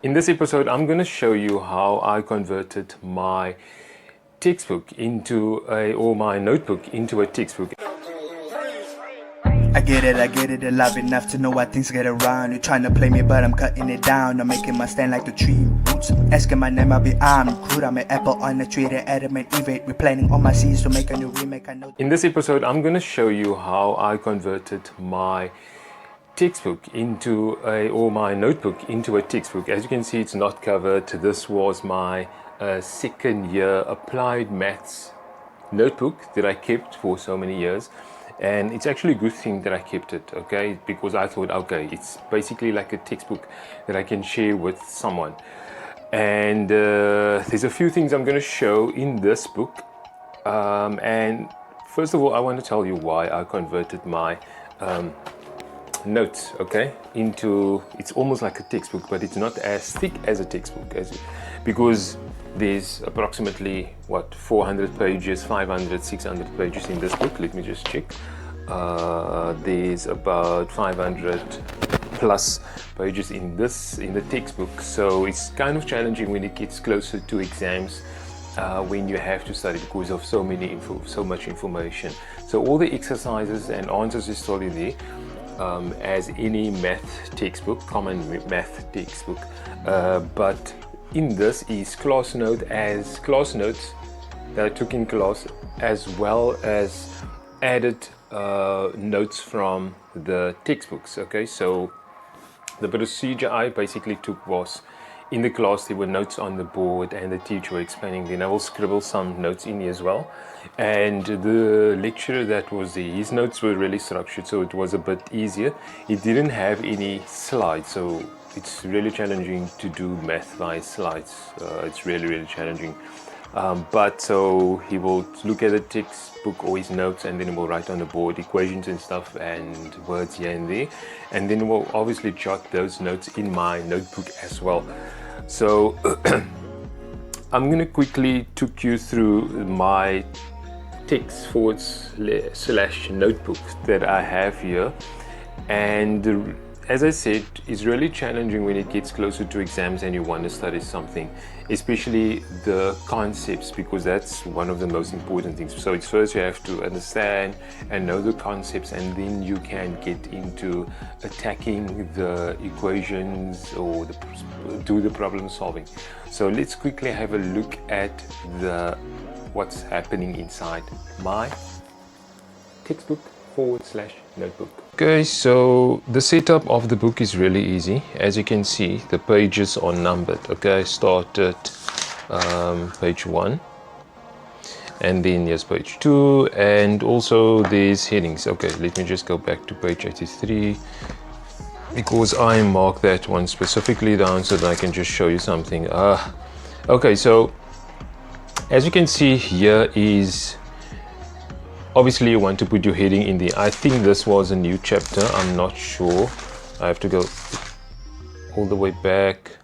In this episode, I'm going to show you how I converted my textbook or my notebook into a textbook. I get it, I love enough to know why things get around. You're trying to play me, but I'm cutting it down. I'm making my stand like the tree roots. Asking my name, I'll be armed. Crude, I'm an apple on the tree, the adamant evade. Replanting all my seeds to make a new remake. I know. In this episode, I'm going to show you how I converted my textbook or my notebook into a textbook. As you can see, it's not covered. This was my second year applied maths notebook that I kept for so many years, and it's actually a good thing that I kept it, okay, because I thought, okay, it's basically like a textbook that I can share with someone. And there's a few things I'm going to show in this book, and first of all, I want to tell you why I converted my notes, okay, it's almost like a textbook, but it's not as thick as a textbook, because there's approximately 400 pages, 500, 600 pages in this book. Let me just check. There's about 500 plus pages in the textbook, so it's kind of challenging when it gets closer to exams, when you have to study because of so much information. So all the exercises and answers is still in there, as any math textbook, common math textbook, but in this is class notes that I took in class, as well as added notes from the textbooks. Okay, so the procedure I basically took was, in the class there were notes on the board and the teacher were explaining, then I will scribble some notes in here as well. And the lecturer that was there, his notes were really structured, so it was a bit easier. He didn't have any slides, so it's really challenging to do math by slides. It's really challenging. But so he will look at the textbook or his notes, and then he will write on the board equations and stuff and words here and there, and then we'll obviously jot those notes in my notebook as well. So I'm going to quickly take you through my text/notebook that I have here. And as I said, it's really challenging when it gets closer to exams and you want to study something, especially the concepts, because that's one of the most important things. So it's first you have to understand and know the concepts, and then you can get into attacking the equations or do the problem solving. So let's quickly have a look at what's happening inside my textbook/notebook. Okay, so the setup of the book is really easy. As you can see, the pages are numbered. Okay, I start at page 1, and then here's page 2, and also there's headings. Okay, let me just go back to page 83, because I marked that one specifically down so that I can just show you something. Okay, so as you can see, here is, obviously you want to put your heading in there. I think this was a new chapter, I'm not sure. I have to go all the way back.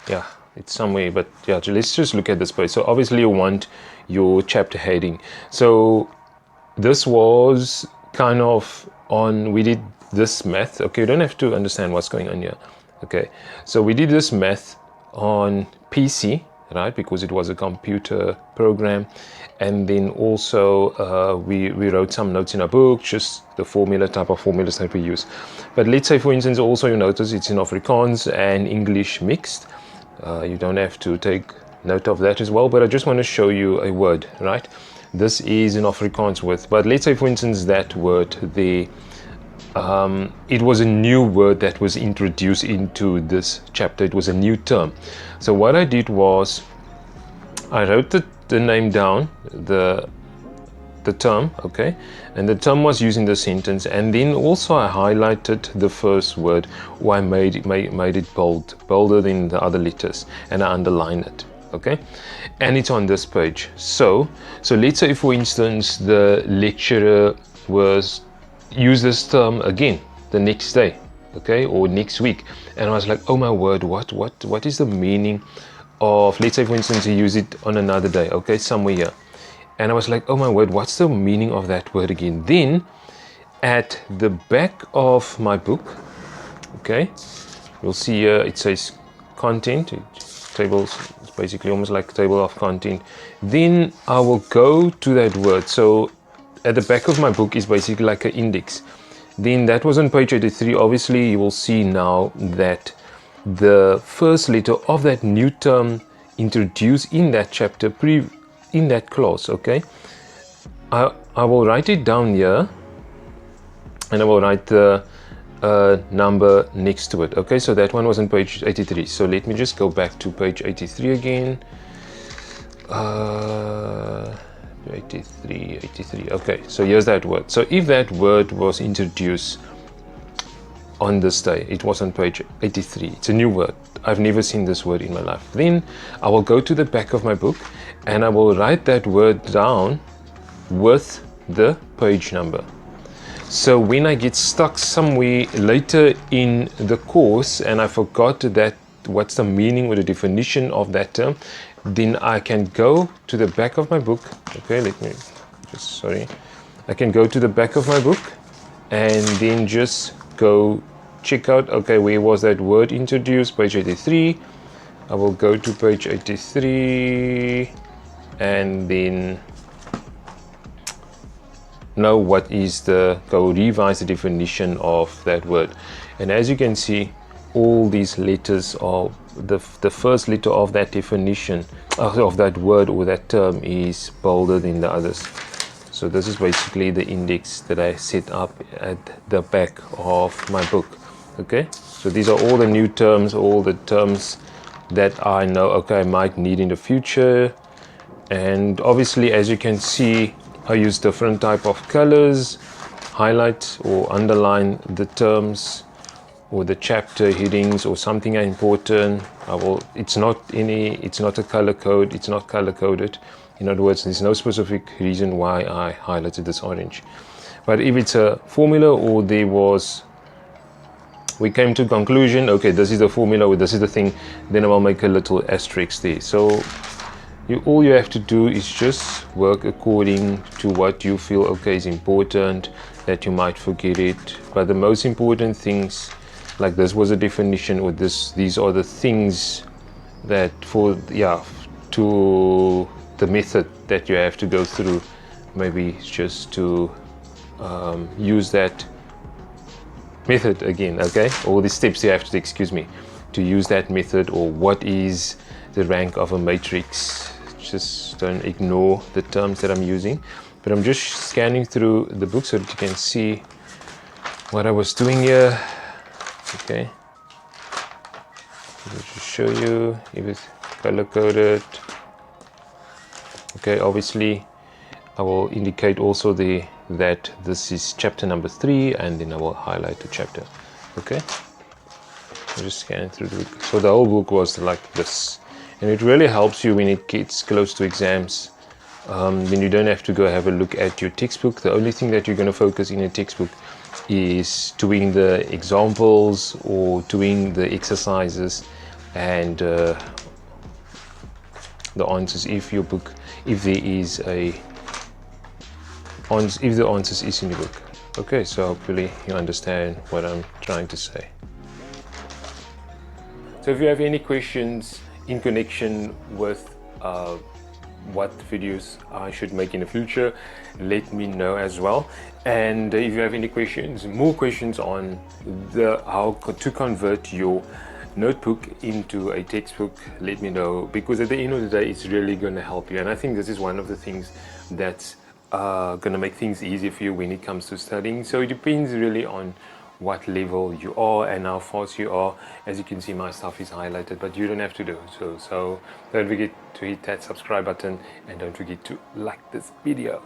Yeah, it's somewhere, but yeah, let's just look at this page. So obviously you want your chapter heading. So this was kind of we did this math. Okay, you don't have to understand what's going on here. Okay, so we did this math on PC, right, because it was a computer program. And then also we wrote some notes in our book, just the type of formulas that we use. But let's say, for instance, also you notice it's in Afrikaans and English mixed. You don't have to take note of that as well, but I just want to show you a word, right? This is in Afrikaans with, but let's say, for instance, that word there, it was a new word that was introduced into this chapter. It was a new term. So what I did was, I wrote the name down, the term, okay, and the term was used in the sentence, and then also I highlighted the first word, or I made it bolder than the other letters, and I underlined it, okay, and it's on this page. So let's say, for instance, the lecturer use this term again the next day, okay, or next week, and I was like, oh my word, what is the meaning of, let's say, for instance, he used it on another day, okay, somewhere here, and I was like, oh my word, what's the meaning of that word again? Then at the back of my book, okay, you'll see here it says content. Tables, it's basically almost like a table of content. Then I will go to that word. So at the back of my book is basically like an index. Then that was on page 83. Obviously you will see now that the first letter of that new term introduced in that chapter, in that clause. Okay, I will write it down here, and I will write the number next to it. Okay, so that one was on page 83. So let me just go back to page 83 again. 83. Okay, so here's that word. So if that word was introduced on this day, it was on page 83. It's a new word. I've never seen this word in my life. Then I will go to the back of my book and I will write that word down with the page number. So when I get stuck somewhere later in the course and I forgot that what's the meaning or the definition of that term, then I can go to the back of my book. Okay, let me just, sorry. I can go to the back of my book and then just go check out, okay, where was that word introduced? Page 83. I will go to page 83 and then know what is go revise the definition of that word. And as you can see, all these letters are the first letter of that definition of that word or that term is bolder than the others. So this is basically the index that I set up at the back of my book. Okay, so these are all the new terms, all the terms that I know, okay, I might need in the future. And obviously, as you can see, I use different type of colors, highlight or underline the terms or the chapter headings or something important. It's not a color code, it's not color coded. In other words, there's no specific reason why I highlighted this orange. But if it's a formula or we came to a conclusion, okay, this is the formula or this is the thing, then I will make a little asterisk there. So all you have to do is just work according to what you feel, okay, is important, that you might forget it. But the most important things, like this was a definition, or these are the things that to the method that you have to go through. Maybe it's just to use that method again, okay? All the steps you have to, to use that method, or what is the rank of a matrix. Just don't ignore the terms that I'm using, but I'm just scanning through the book so that you can see what I was doing here. Okay, I'll just show you if it's color coded. Okay, obviously I will indicate also that this is chapter number 3, and then I will highlight the chapter. Okay, I'm just scanning through the book. So the whole book was like this. And it really helps you when it gets close to exams. Then you don't have to go have a look at your textbook. The only thing that you're going to focus in a textbook is doing the examples or doing the exercises and the answers if the answers is in your book. Okay, so hopefully you understand what I'm trying to say. So if you have any questions in connection with what videos I should make in the future, let me know as well. And if you have any questions, more questions on how to convert your notebook into a textbook, let me know, because at the end of the day it's really going to help you. And I think this is one of the things that's going to make things easier for you when it comes to studying. So it depends really on what level you are and how fast you are. As you can see, my stuff is highlighted, but you don't have to do so. So don't forget to hit that subscribe button and don't forget to like this video.